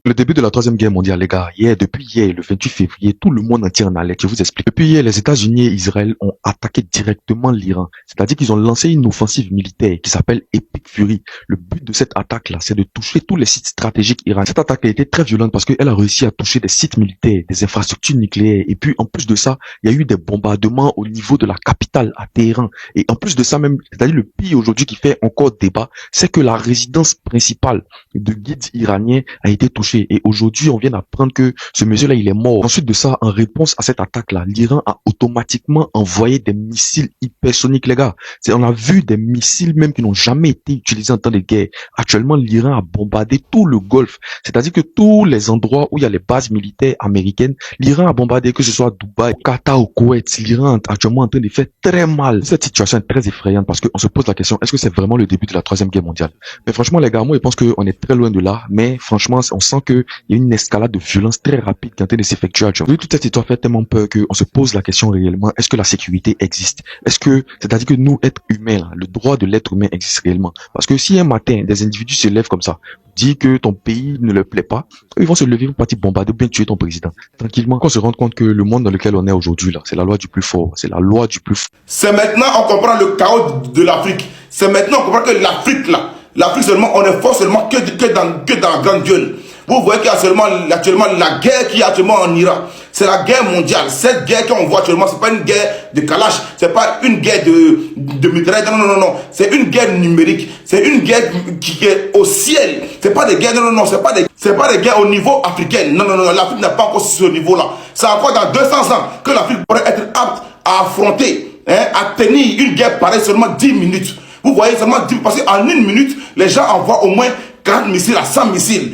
Le début de la troisième guerre mondiale, les gars, depuis hier, le 28 février, tout le monde entier en alerte. Je vous explique. Depuis hier, les États-Unis et Israël ont attaqué directement l'Iran. C'est-à-dire qu'ils ont lancé une offensive militaire qui s'appelle Epic Fury. Le but de cette attaque-là, c'est de toucher tous les sites stratégiques iraniens. Cette attaque a été très violente parce qu'elle a réussi à toucher des sites militaires, des infrastructures nucléaires. Et puis, en plus de ça, il y a eu des bombardements au niveau de la capitale, à Téhéran. Et en plus de ça même, c'est-à-dire le pire aujourd'hui qui fait encore débat, c'est que la résidence principale de guides iraniens a été touchée. Et aujourd'hui, on vient d'apprendre que ce monsieur-là, il est mort. Ensuite de ça, en réponse à cette attaque-là, l'Iran a automatiquement envoyé des missiles hypersoniques, les gars. On a vu des missiles même qui n'ont jamais été utilisés en temps de guerre. Actuellement, l'Iran a bombardé tout le Golfe. C'est-à-dire que tous les endroits où il y a les bases militaires américaines, l'Iran a bombardé, que ce soit Dubaï, Qatar ou Koweït. L'Iran est actuellement en train de faire très mal. Cette situation est très effrayante parce qu'on se pose la question, est-ce que c'est vraiment le début de la troisième guerre mondiale? Mais franchement, les gars, moi, je pense qu'on est très loin de là. Mais franchement, on sent qu'il y a une escalade de violence très rapide qui est en train de s'effectuer actuellement. Toute cette histoire fait tellement peur qu'on se pose la question réellement, est-ce que la sécurité existe? C'est-à-dire que nous, êtres humains, là, le droit de l'être humain existe réellement? Parce que si un matin, des individus se lèvent comme ça, disent que ton pays ne leur plaît pas, ils vont se lever, ils vont partir bombarder ou bien tuer ton président. Tranquillement, qu'on se rende compte que le monde dans lequel on est aujourd'hui, là, c'est la loi du plus fort. C'est la loi du plus fort. C'est maintenant on comprend le chaos de l'Afrique. C'est maintenant on comprend que l'Afrique, là, l'Afrique seulement, on est fort seulement que dans la grande gueule. Vous voyez qu'il y a actuellement la guerre qui est actuellement en Iran. C'est la guerre mondiale. Cette guerre qu'on voit actuellement, c'est pas une guerre de Kalash, c'est pas une guerre de mitraille. Non. C'est une guerre numérique. C'est une guerre qui est au ciel. C'est pas des guerres, non. C'est pas des guerres au niveau africain. Non. L'Afrique n'est pas encore sur ce niveau-là. C'est encore dans 200 ans que l'Afrique pourrait être apte à affronter, à tenir une guerre pareille seulement 10 minutes. Vous voyez seulement 10 parce qu'en une minute, les gens envoient au moins 40 missiles à 100 missiles.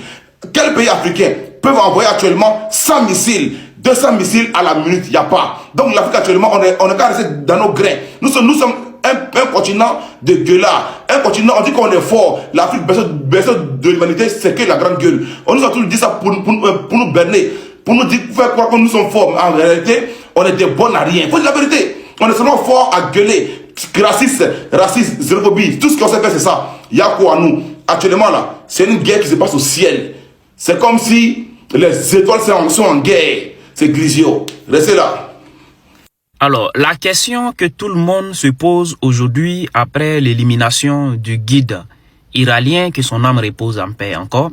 Quels pays africains peuvent envoyer actuellement 100 missiles, 200 missiles à la minute? Il n'y a pas. Donc l'Afrique actuellement, on est qu'à rester dans nos grains. Nous sommes un continent de gueulards. Un continent, on dit qu'on est fort. L'Afrique, berceau de l'humanité, c'est que la grande gueule. On nous a toujours dit ça pour nous berner, pour nous dire, faire croire que nous sommes forts. Mais en réalité, on est des bons à rien. Il faut dire la vérité. On est seulement forts à gueuler. Racisme, xénophobie, tout ce qu'on sait faire, c'est ça. Il y a quoi à nous? Actuellement, là, c'est une guerre qui se passe au ciel. C'est comme si les étoiles sont en guerre. C'est Grisio. Restez là. Alors, la question que tout le monde se pose aujourd'hui après l'élimination du guide iranien, que son âme repose en paix encore,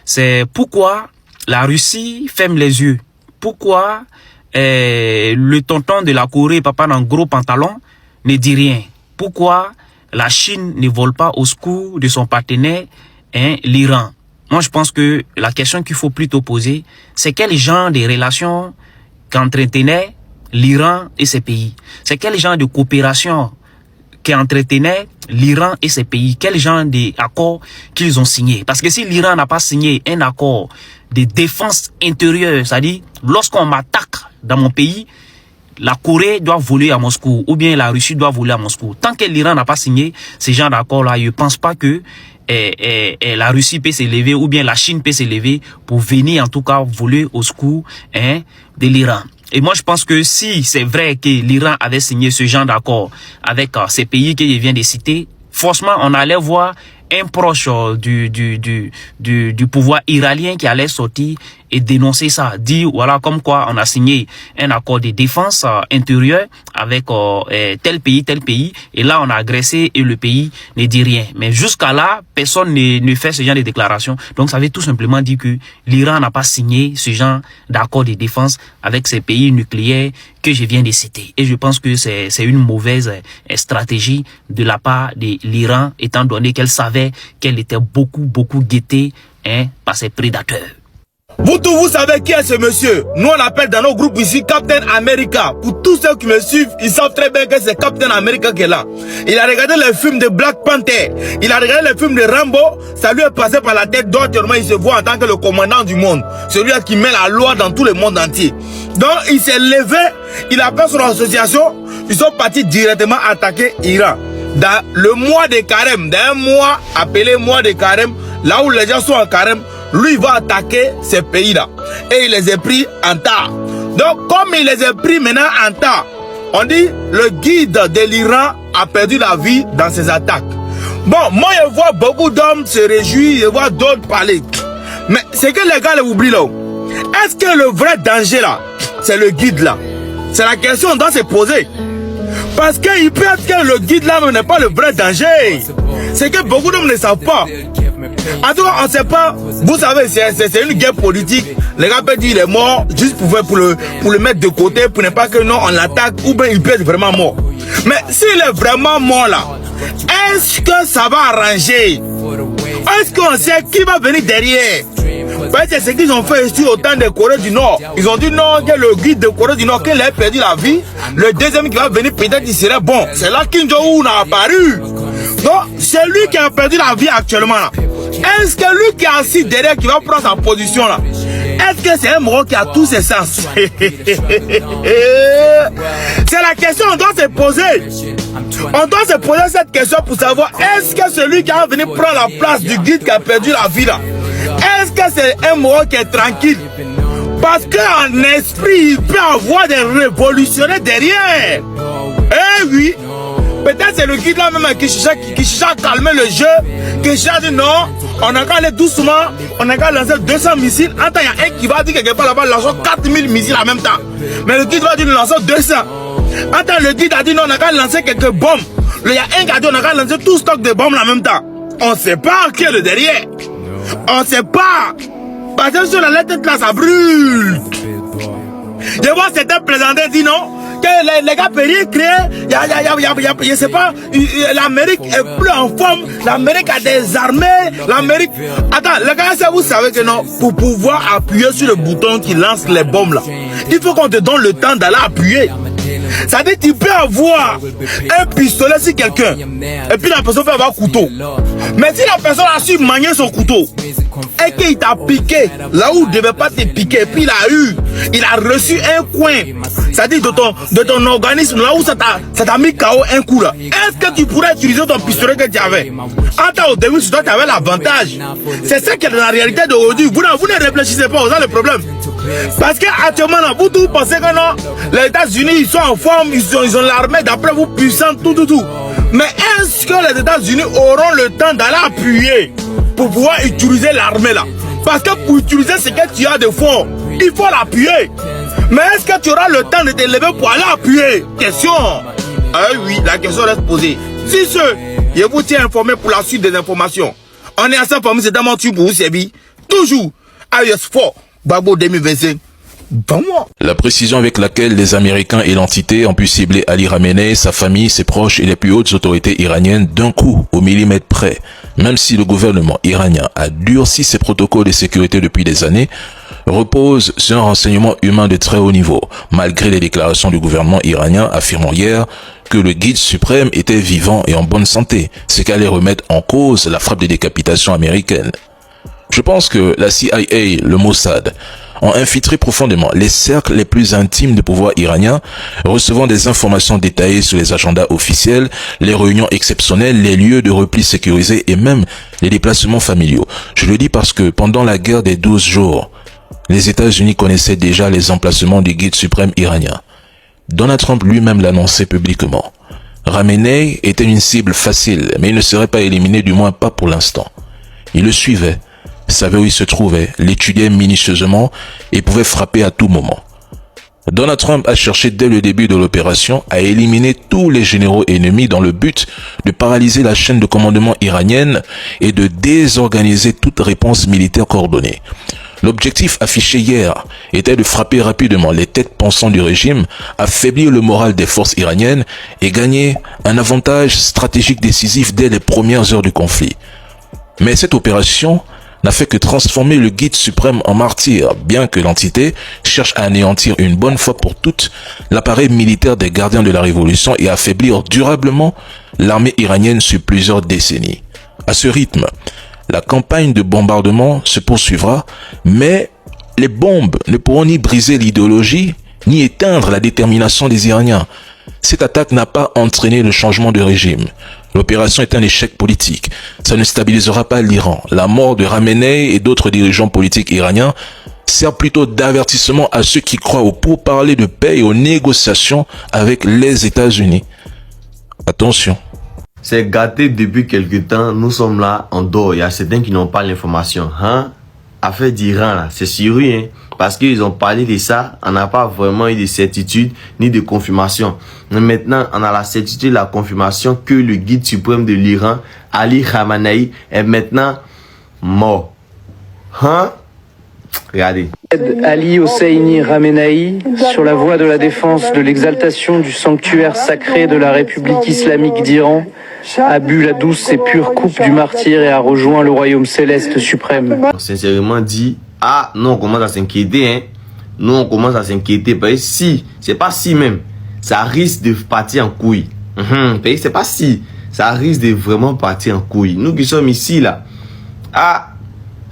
c'est pourquoi la Russie ferme les yeux. Pourquoi le tonton de la Corée, papa dans gros pantalon, ne dit rien. Pourquoi la Chine ne vole pas au secours de son partenaire, l'Iran? Moi, je pense que la question qu'il faut plutôt poser, c'est quel genre de relations qu'entretenait l'Iran et ses pays? C'est quel genre de coopération qu'entretenait l'Iran et ses pays? Quel genre d'accords qu'ils ont signé? Parce que si l'Iran n'a pas signé un accord de défense intérieure, c'est-à-dire, lorsqu'on m'attaque dans mon pays, la Corée doit voler à Moscou ou bien la Russie doit voler à Moscou. Tant que l'Iran n'a pas signé ce genre d'accord-là, je ne pense pas que la Russie peut s'élever ou bien la Chine peut s'élever pour venir en tout cas voler au secours de l'Iran. Et moi je pense que si c'est vrai que l'Iran avait signé ce genre d'accord avec ces pays que je viens de citer, forcément on allait voir un proche du pouvoir iranien qui allait sortir et dénoncer ça, dire voilà comme quoi on a signé un accord de défense intérieure avec tel pays, et là on a agressé et le pays ne dit rien. Mais jusqu'à là, personne ne fait ce genre de déclaration. Donc ça veut tout simplement dire que l'Iran n'a pas signé ce genre d'accord de défense avec ces pays nucléaires que je viens de citer. Et je pense que c'est une mauvaise stratégie de la part de l'Iran, étant donné qu'elle savait qu'elle était beaucoup guettée par ses prédateurs. Vous tous, vous savez qui est ce monsieur? Nous on l'appelle dans nos groupes ici Captain America. Pour tous ceux qui me suivent, ils savent très bien que c'est Captain America qui est là. Il a regardé les films de Black Panther, il a regardé les films de Rambo. Ça lui est passé par la tête d'autrement, il se voit en tant que le commandant du monde, celui qui met la loi dans tout le monde entier. Donc il s'est levé, il a fait son association, ils sont partis directement attaquer Iran. Dans le mois de carême, dans un mois appelé mois de carême, là où les gens sont en carême, lui il va attaquer ces pays-là. Et il les a pris en tas. Donc comme il les a pris maintenant en tas, on dit le guide de l'Iran a perdu la vie dans ces attaques. Bon, moi je vois beaucoup d'hommes se réjouir, je vois d'autres parler. Mais c'est que les gars les oublient là. Est-ce que le vrai danger là, c'est le guide là? C'est la question qu'on doit se poser. Parce qu'il peut être que le guide là n'est pas le vrai danger. C'est que beaucoup d'hommes ne savent pas. En tout cas, on ne sait pas. Vous savez, c'est une guerre politique. Les gars peuvent dire qu'il est mort juste pour le mettre de côté, pour ne pas que non, on l'attaque, ou bien il peut être vraiment mort. Mais s'il est vraiment mort là, est-ce que ça va arranger? Est-ce qu'on sait qui va venir derrière? Parce que c'est ce qu'ils ont fait ici au temps de Corée du Nord. Ils ont dit non, que le guide de Corée du Nord, qu'il a perdu la vie, le deuxième qui va venir, peut-être il serait bon. C'est là Kim Jong-un a apparu. Donc, c'est lui qui a perdu la vie actuellement là. Est-ce que lui qui est assis derrière, qui va prendre sa position là, est-ce que c'est un Moro qui a tous ses sens? C'est la question qu'on doit se poser. On doit se poser cette question pour savoir, est-ce que celui qui va venir prendre la place du guide qui a perdu la vie là, est-ce que c'est un Moro qui est tranquille? Parce qu'en esprit, il peut avoir des révolutionnaires derrière. Eh oui. Peut-être c'est le guide là même qui cherche à calmer le jeu, qui cherche à dire non, on a qu'à aller doucement, on a qu'à lancer 200 missiles. Attends, il y a un qui va dire quelque part là-bas, lançons 4000 missiles en même temps. Mais le guide va dire lançons 200. Attends, le guide a dit non, on a qu'à lancer quelques bombes. Il y a un qui a dit on a qu'à lancer tout stock de bombes en même temps. On ne sait pas qui est le derrière. On ne sait pas. Parce que sur la tête là, ça brûle. Je vois certains plaisantins dire non. Que les gars peuvent rien créer, je sais pas, l'Amérique est plus en forme, l'Amérique a des armées, l'Amérique... Attends, les gars, vous savez que non, pour pouvoir appuyer sur le bouton qui lance les bombes là, il faut qu'on te donne le temps d'aller appuyer. Ça veut dire que tu peux avoir un pistolet sur quelqu'un, et puis la personne peut avoir un couteau. Mais si la personne a su manier son couteau, et qu'il t'a piqué là où il ne devait pas te piquer, puis il a reçu un coin, c'est-à-dire de ton organisme, là où ça t'a mis KO un coup là. Est-ce que tu pourrais utiliser ton pistolet que tu avais? Attends, au début, tu avais l'avantage. C'est ça qui est dans la réalité d'aujourd'hui. Vous ne réfléchissez pas, vous avez le problème. Parce qu'actuellement, vous tous pensez que non, les États-Unis, ils sont en forme, ils ont l'armée d'après vous puissante, tout. Mais est-ce que les États-Unis auront le temps d'aller appuyer pour pouvoir utiliser l'armée là? Parce que pour utiliser ce que tu as de fort, il faut l'appuyer. Mais est-ce que tu auras le temps de te lever pour aller appuyer? Question. Ah oui, la question reste posée. Si je vous tiens informé pour la suite des informations. On est ensemble pour c'est dans mon tube pour vous servir. Toujours. AES4, Babo 2025. La précision avec laquelle les Américains et l'entité ont pu cibler Ali Khamenei, sa famille, ses proches et les plus hautes autorités iraniennes d'un coup, au millimètre près. Même si le gouvernement iranien a durci ses protocoles de sécurité depuis des années, repose sur un renseignement humain de très haut niveau, malgré les déclarations du gouvernement iranien affirmant hier que le guide suprême était vivant et en bonne santé, ce qui allait remettre en cause la frappe de décapitation américaine. Je pense que la CIA, le Mossad, ont infiltré profondément les cercles les plus intimes du pouvoir iranien, recevant des informations détaillées sur les agendas officiels, les réunions exceptionnelles, les lieux de repli sécurisés et même les déplacements familiaux. Je le dis parce que pendant la guerre des 12 jours, les États-Unis connaissaient déjà les emplacements du guide suprême iranien. Donald Trump lui-même l'annonçait publiquement. Khamenei était une cible facile, mais il ne serait pas éliminé, du moins pas pour l'instant. Il le suivait, savait où il se trouvait, l'étudiait minutieusement et pouvait frapper à tout moment. Donald Trump a cherché dès le début de l'opération à éliminer tous les généraux ennemis dans le but de paralyser la chaîne de commandement iranienne et de désorganiser toute réponse militaire coordonnée. L'objectif affiché hier était de frapper rapidement les têtes pensantes du régime, affaiblir le moral des forces iraniennes et gagner un avantage stratégique décisif dès les premières heures du conflit. Mais cette opération n'a fait que transformer le guide suprême en martyr, bien que l'entité cherche à anéantir une bonne fois pour toutes l'appareil militaire des gardiens de la révolution et affaiblir durablement l'armée iranienne sur plusieurs décennies. À ce rythme, la campagne de bombardement se poursuivra, mais les bombes ne pourront ni briser l'idéologie, ni éteindre la détermination des Iraniens. Cette attaque n'a pas entraîné le changement de régime. L'opération est un échec politique. Ça ne stabilisera pas l'Iran. La mort de Khamenei et d'autres dirigeants politiques iraniens sert plutôt d'avertissement à ceux qui croient au pourparlers de paix et aux négociations avec les États-Unis. Attention. C'est gâté depuis quelque temps, nous sommes là en dehors. Il y a certains qui n'ont pas l'information. Hein? affaire d'Iran, là, c'est sur eux, hein, parce qu'ils ont parlé de ça, on n'a pas vraiment eu de certitude ni de confirmation. Mais maintenant, on a la certitude, la confirmation que le guide suprême de l'Iran, Ali Khamenei, est maintenant mort. Hein? Regardez. Ali Hosseini Khamenei sur la voie de la défense de l'exaltation du sanctuaire sacré de la République islamique d'Iran a bu la douce et pure coupe du martyr et a rejoint le royaume céleste suprême. On sincèrement dit, ah, nous on commence à s'inquiéter, hein. Nous on commence à s'inquiéter, parce que si, c'est pas si même, ça risque de partir en couille. C'est pas si, ça risque de vraiment partir en couille. Nous qui sommes ici là, ah,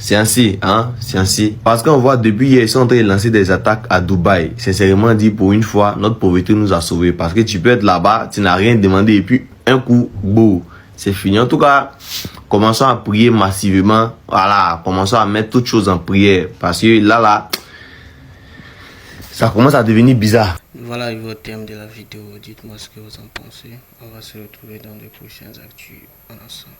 c'est ainsi, hein, c'est ainsi. Parce qu'on voit depuis hier, ils sont en train de lancer des attaques à Dubaï. Sincèrement dit, pour une fois, notre pauvreté nous a sauvés. Parce que tu peux être là-bas, tu n'as rien demandé et puis un coup, beau, c'est fini. En tout cas, commençons à prier massivement. Voilà, commençons à mettre toutes choses en prière. Parce que là, ça commence à devenir bizarre. Voilà le thème de la vidéo. Dites-moi ce que vous en pensez. On va se retrouver dans les prochaines actus ensemble.